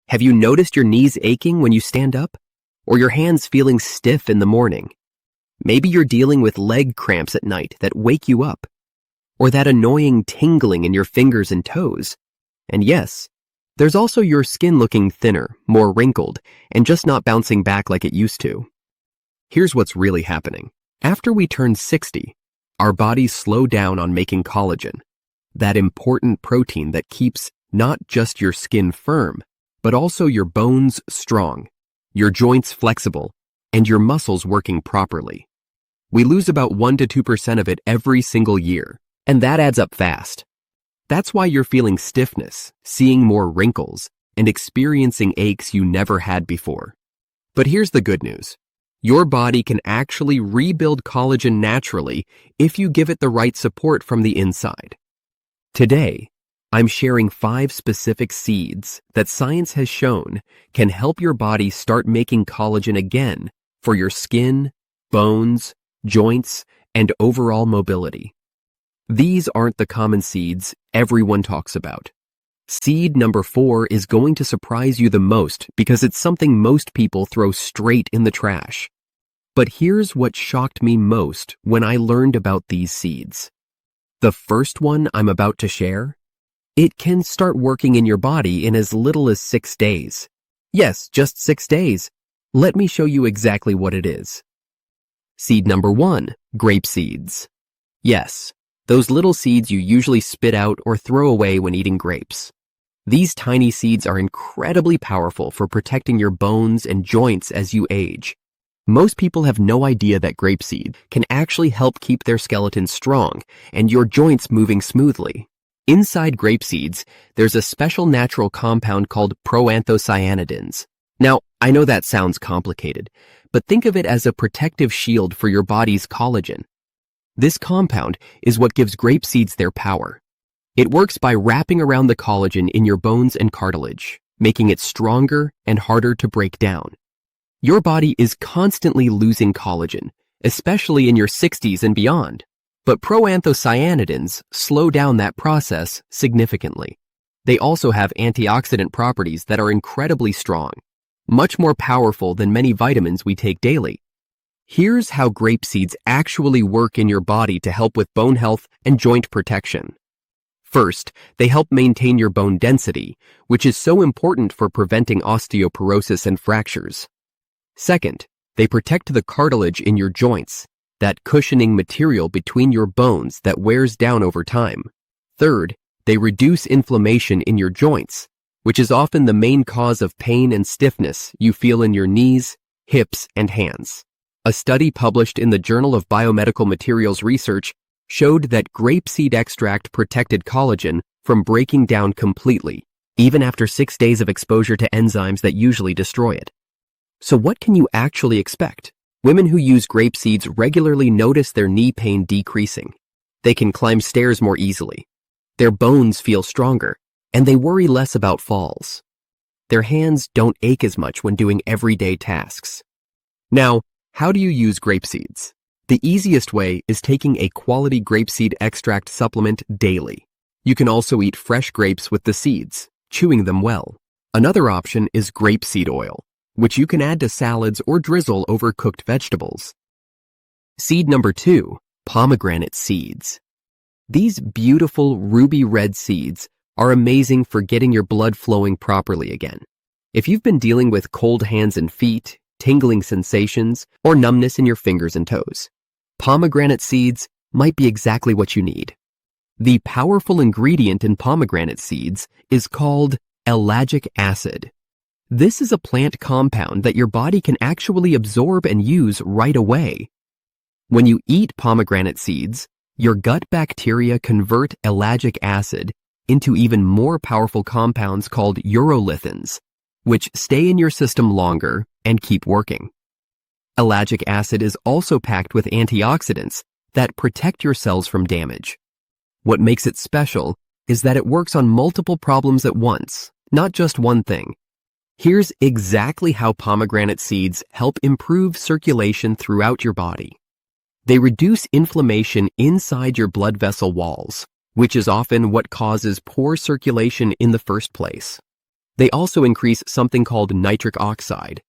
Have you noticed your knees aching when you stand up? Or your hands feeling stiff in the morning? Maybe you're dealing with leg cramps at night that wake you up. Or that annoying tingling in your fingers and toes. And yes, there's also your skin looking thinner, more wrinkled, and just not bouncing back like it used to. Here's what's really happening. After we turn 60, our bodies slow down on making collagen, that important protein that keeps not just your skin firm, but also your bones strong, your joints flexible, and your muscles working properly. We lose about 1 to 2% of it every single year, and that adds up fast. That's why you're feeling stiffness, seeing more wrinkles, and experiencing aches you never had before. But here's the good news. Your body can actually rebuild collagen naturally if you give it the right support from the inside. Today, I'm sharing 5 specific seeds that science has shown can help your body start making collagen again for your skin, bones, joints, and overall mobility. These aren't the common seeds everyone talks about. Seed number 4 is going to surprise you the most because it's something most people throw straight in the trash. But here's what shocked me most when I learned about these seeds. The first one I'm about to share, it can start working in your body in as little as 6 days. Yes, just 6 days. Let me show you exactly what it is. Seed number 1, grape seeds. Yes, those little seeds you usually spit out or throw away when eating grapes. These tiny seeds are incredibly powerful for protecting your bones and joints as you age. Most people have no idea that grapeseed can actually help keep their skeleton strong and your joints moving smoothly. Inside grape seeds, there's a special natural compound called proanthocyanidins. Now, I know that sounds complicated, but think of it as a protective shield for your body's collagen. This compound is what gives grape seeds their power. It works by wrapping around the collagen in your bones and cartilage, making it stronger and harder to break down. Your body is constantly losing collagen, especially in your 60s and beyond. But proanthocyanidins slow down that process significantly. They also have antioxidant properties that are incredibly strong, much more powerful than many vitamins we take daily. Here's how grape seeds actually work in your body to help with bone health and joint protection. First, they help maintain your bone density, which is so important for preventing osteoporosis and fractures. Second, they protect the cartilage in your joints, that cushioning material between your bones that wears down over time. Third, they reduce inflammation in your joints, which is often the main cause of pain and stiffness you feel in your knees, hips, and hands. A study published in the Journal of Biomedical Materials Research showed that grapeseed extract protected collagen from breaking down completely, even after 6 days of exposure to enzymes that usually destroy it. So what can you actually expect? Women who use grape seeds regularly notice their knee pain decreasing. They can climb stairs more easily. Their bones feel stronger, and they worry less about falls. Their hands don't ache as much when doing everyday tasks. Now, how do you use grape seeds? The easiest way is taking a quality grapeseed extract supplement daily. You can also eat fresh grapes with the seeds, chewing them well. Another option is grapeseed oil, which you can add to salads or drizzle over cooked vegetables. Seed number 2, pomegranate seeds. These beautiful ruby red seeds are amazing for getting your blood flowing properly again. If you've been dealing with cold hands and feet, tingling sensations, or numbness in your fingers and toes, pomegranate seeds might be exactly what you need. The powerful ingredient in pomegranate seeds is called ellagic acid. This is a plant compound that your body can actually absorb and use right away. When you eat pomegranate seeds, your gut bacteria convert ellagic acid into even more powerful compounds called urolithins, which stay in your system longer and keep working. Ellagic acid is also packed with antioxidants that protect your cells from damage. What makes it special is that it works on multiple problems at once, not just one thing. Here's exactly how pomegranate seeds help improve circulation throughout your body. They reduce inflammation inside your blood vessel walls, which is often what causes poor circulation in the first place. They also increase something called nitric oxide,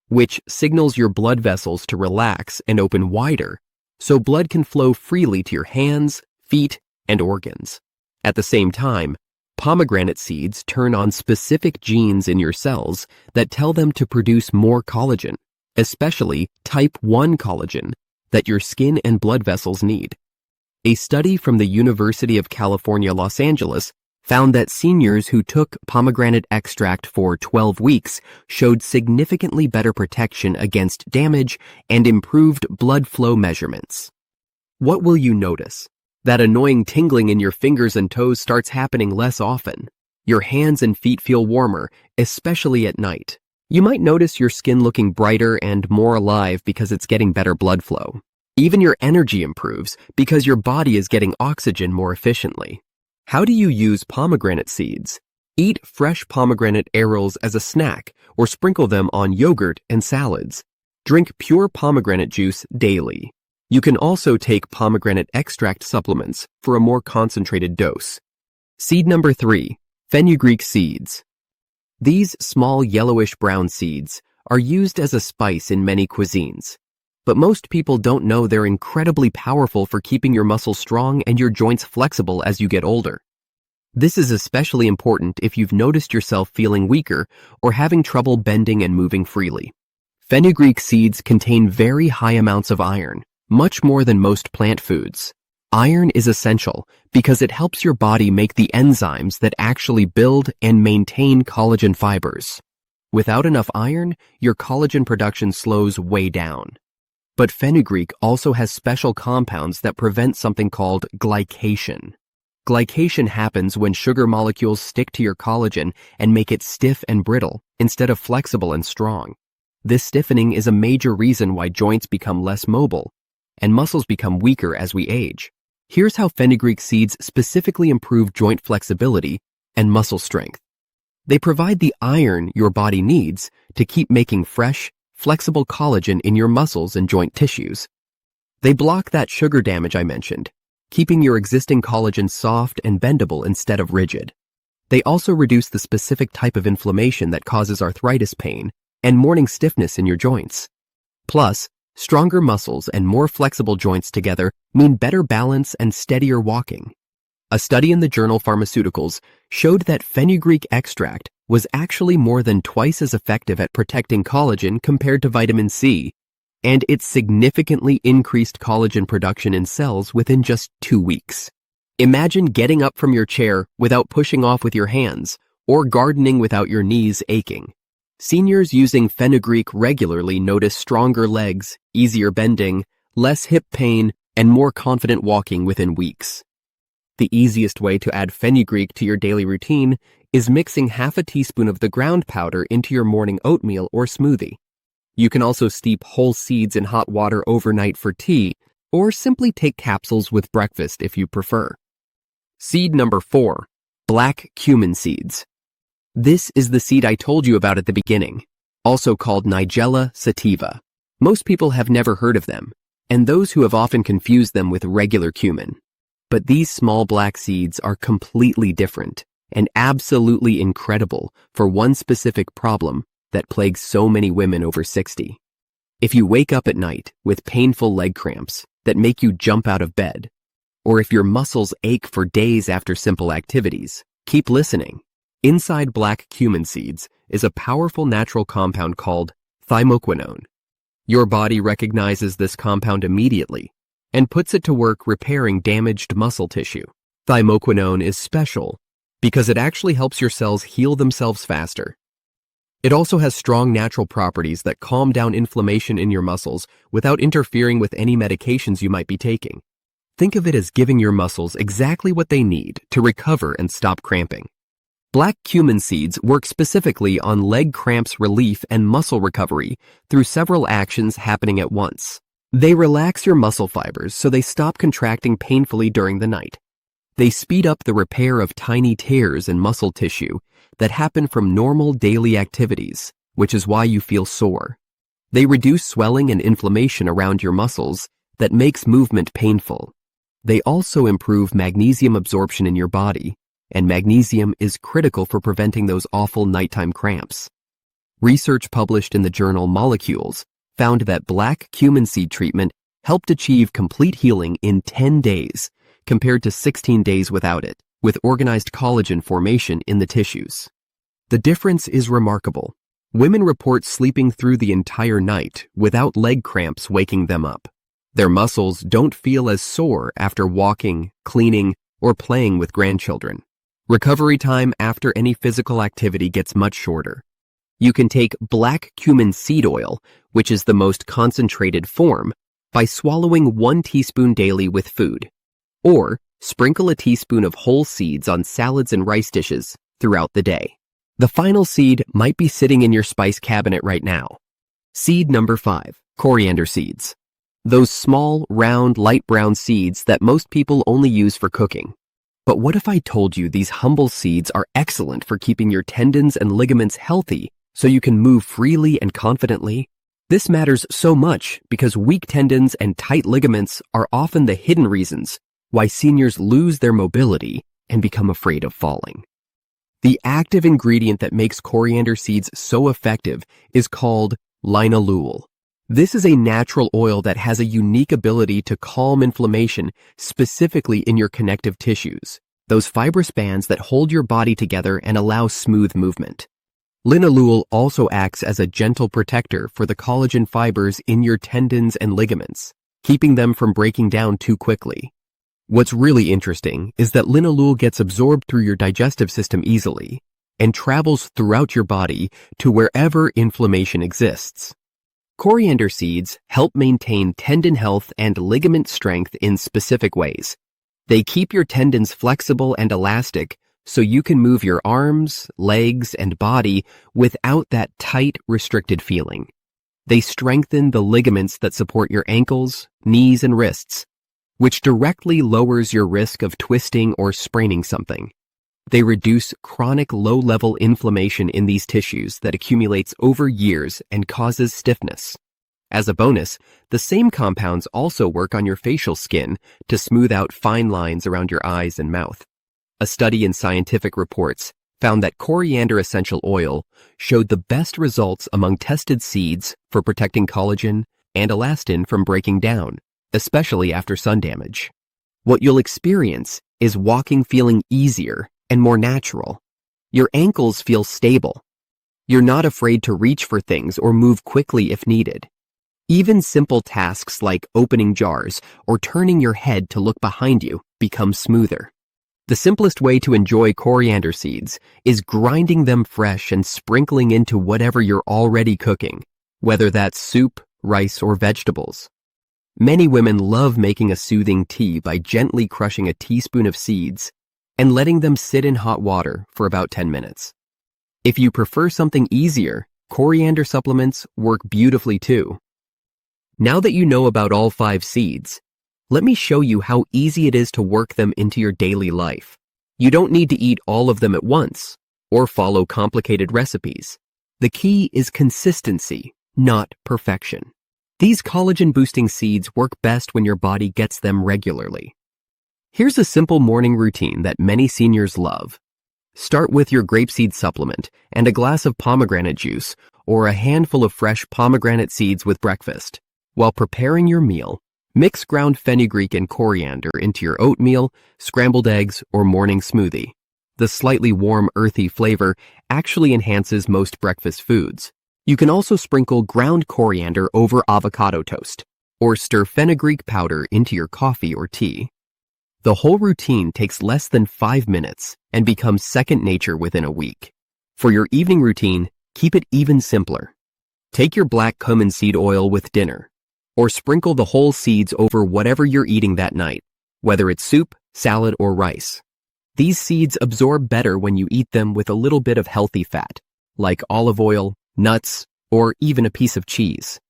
which signals your blood vessels to relax and open wider so blood can flow freely to your hands, feet, and organs. At the same time, pomegranate seeds turn on specific genes in your cells that tell them to produce more collagen, especially type 1 collagen that your skin and blood vessels need. A study from the University of California, Los Angeles found that seniors who took pomegranate extract for 12 weeks showed significantly better protection against damage and improved blood flow measurements. What will you notice? That annoying tingling in your fingers and toes starts happening less often. Your hands and feet feel warmer, especially at night. You might notice your skin looking brighter and more alive because it's getting better blood flow. Even your energy improves because your body is getting oxygen more efficiently. How do you use pomegranate seeds? Eat fresh pomegranate arils as a snack or sprinkle them on yogurt and salads. Drink pure pomegranate juice daily. You can also take pomegranate extract supplements for a more concentrated dose. Seed number 3, fenugreek seeds. These small yellowish-brown seeds are used as a spice in many cuisines, but most people don't know they're incredibly powerful for keeping your muscles strong and your joints flexible as you get older. This is especially important if you've noticed yourself feeling weaker or having trouble bending and moving freely. Fenugreek seeds contain very high amounts of iron, much more than most plant foods. Iron is essential because it helps your body make the enzymes that actually build and maintain collagen fibers. Without enough iron, your collagen production slows way down. But fenugreek also has special compounds that prevent something called glycation. Glycation happens when sugar molecules stick to your collagen and make it stiff and brittle instead of flexible and strong. This stiffening is a major reason why joints become less mobile and muscles become weaker as we age. Here's how fenugreek seeds specifically improve joint flexibility and muscle strength. They provide the iron your body needs to keep making fresh, flexible collagen in your muscles and joint tissues. They block that sugar damage I mentioned, keeping your existing collagen soft and bendable instead of rigid. They also reduce the specific type of inflammation that causes arthritis pain and morning stiffness in your joints. Plus, stronger muscles and more flexible joints together mean better balance and steadier walking. A study in the journal Pharmaceuticals showed that fenugreek extract was actually more than twice as effective at protecting collagen compared to vitamin C, and it significantly increased collagen production in cells within just 2 weeks. Imagine getting up from your chair without pushing off with your hands, or gardening without your knees aching. Seniors using fenugreek regularly notice stronger legs, easier bending, less hip pain, and more confident walking within weeks. The easiest way to add fenugreek to your daily routine is mixing half a teaspoon of the ground powder into your morning oatmeal or smoothie. You can also steep whole seeds in hot water overnight for tea, or simply take capsules with breakfast if you prefer. Seed number 4, black cumin seeds. This is the seed I told you about at the beginning, also called Nigella sativa. Most people have never heard of them, and those who have often confused them with regular cumin. But these small black seeds are completely different and absolutely incredible for one specific problem that plagues so many women over 60. If you wake up at night with painful leg cramps that make you jump out of bed, or if your muscles ache for days after simple activities, keep listening. Inside black cumin seeds is a powerful natural compound called thymoquinone. Your body recognizes this compound immediately and puts it to work repairing damaged muscle tissue. Thymoquinone is special because it actually helps your cells heal themselves faster. It also has strong natural properties that calm down inflammation in your muscles without interfering with any medications you might be taking. Think of it as giving your muscles exactly what they need to recover and stop cramping. Black cumin seeds work specifically on leg cramps relief and muscle recovery through several actions happening at once. They relax your muscle fibers so they stop contracting painfully during the night. They speed up the repair of tiny tears in muscle tissue that happen from normal daily activities, which is why you feel sore. They reduce swelling and inflammation around your muscles that makes movement painful. They also improve magnesium absorption in your body, and magnesium is critical for preventing those awful nighttime cramps. Research published in the journal Molecules found that black cumin seed treatment helped achieve complete healing in 10 days, compared to 16 days without it, with organized collagen formation in the tissues. The difference is remarkable. Women report sleeping through the entire night without leg cramps waking them up. Their muscles don't feel as sore after walking, cleaning, or playing with grandchildren. Recovery time after any physical activity gets much shorter. You can take black cumin seed oil, which is the most concentrated form, by swallowing 1 teaspoon daily with food, or sprinkle a teaspoon of whole seeds on salads and rice dishes throughout the day. The final seed might be sitting in your spice cabinet right now. Seed number 5, coriander seeds. Those small, round, light brown seeds that most people only use for cooking. But what if I told you these humble seeds are excellent for keeping your tendons and ligaments healthy so you can move freely and confidently? This matters so much because weak tendons and tight ligaments are often the hidden reasons why seniors lose their mobility and become afraid of falling. The active ingredient that makes coriander seeds so effective is called linalool. This is a natural oil that has a unique ability to calm inflammation, specifically in your connective tissues, those fibrous bands that hold your body together and allow smooth movement. Linalool also acts as a gentle protector for the collagen fibers in your tendons and ligaments, keeping them from breaking down too quickly. What's really interesting is that linalool gets absorbed through your digestive system easily and travels throughout your body to wherever inflammation exists. Coriander seeds help maintain tendon health and ligament strength in specific ways. They keep your tendons flexible and elastic so you can move your arms, legs, and body without that tight, restricted feeling. They strengthen the ligaments that support your ankles, knees, and wrists, which directly lowers your risk of twisting or spraining something. They reduce chronic low-level inflammation in these tissues that accumulates over years and causes stiffness. As a bonus, the same compounds also work on your facial skin to smooth out fine lines around your eyes and mouth. A study in Scientific Reports found that coriander essential oil showed the best results among tested seeds for protecting collagen and elastin from breaking down, especially after sun damage. What you'll experience is walking feeling easier and more natural. Your ankles feel stable. You're not afraid to reach for things or move quickly if needed. Even simple tasks like opening jars or turning your head to look behind you become smoother. The simplest way to enjoy coriander seeds is grinding them fresh and sprinkling into whatever you're already cooking, whether that's soup, rice, or vegetables. Many women love making a soothing tea by gently crushing a teaspoon of seeds and letting them sit in hot water for about 10 minutes. If you prefer something easier, coriander supplements work beautifully too. Now that you know about all 5 seeds, let me show you how easy it is to work them into your daily life. You don't need to eat all of them at once or follow complicated recipes. The key is consistency, not perfection. These collagen-boosting seeds work best when your body gets them regularly. Here's a simple morning routine that many seniors love. Start with your grapeseed supplement and a glass of pomegranate juice or a handful of fresh pomegranate seeds with breakfast. While preparing your meal, mix ground fenugreek and coriander into your oatmeal, scrambled eggs, or morning smoothie. The slightly warm, earthy flavor actually enhances most breakfast foods. You can also sprinkle ground coriander over avocado toast, or stir fenugreek powder into your coffee or tea. The whole routine takes less than 5 minutes and becomes second nature within a week. For your evening routine, keep it even simpler. Take your black cumin seed oil with dinner, or sprinkle the whole seeds over whatever you're eating that night, whether it's soup, salad, or rice. These seeds absorb better when you eat them with a little bit of healthy fat, like olive oil, nuts, or even a piece of cheese.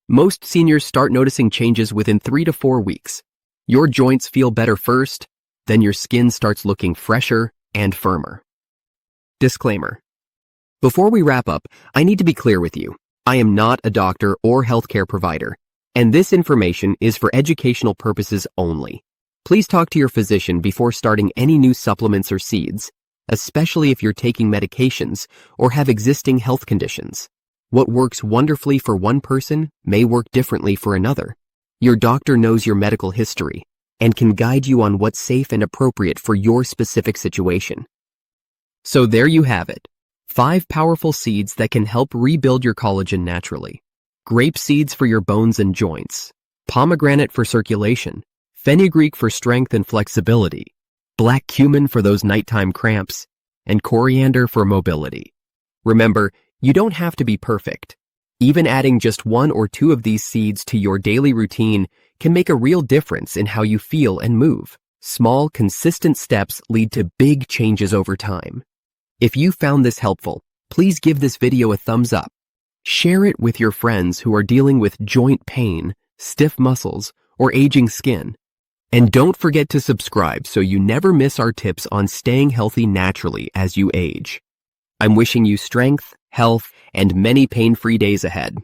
Most seniors start noticing changes within 3 to 4 weeks. Your joints feel better first, then your skin starts looking fresher and firmer. Disclaimer. Before we wrap up, I need to be clear with you. I am not a doctor or healthcare provider, and this information is for educational purposes only. Please talk to your physician before starting any new supplements or seeds, especially if you're taking medications or have existing health conditions. What works wonderfully for one person may work differently for another. Your doctor knows your medical history and can guide you on what's safe and appropriate for your specific situation. So there you have it. 5 powerful seeds that can help rebuild your collagen naturally. Grape seeds for your bones and joints. Pomegranate for circulation. Fenugreek for strength and flexibility. Black cumin for those nighttime cramps. And coriander for mobility. Remember, you don't have to be perfect. Even adding just 1 or 2 of these seeds to your daily routine can make a real difference in how you feel and move. Small, consistent steps lead to big changes over time. If you found this helpful, please give this video a thumbs up. Share it with your friends who are dealing with joint pain, stiff muscles, or aging skin. And don't forget to subscribe so you never miss our tips on staying healthy naturally as you age. I'm wishing you strength, health, and many pain-free days ahead.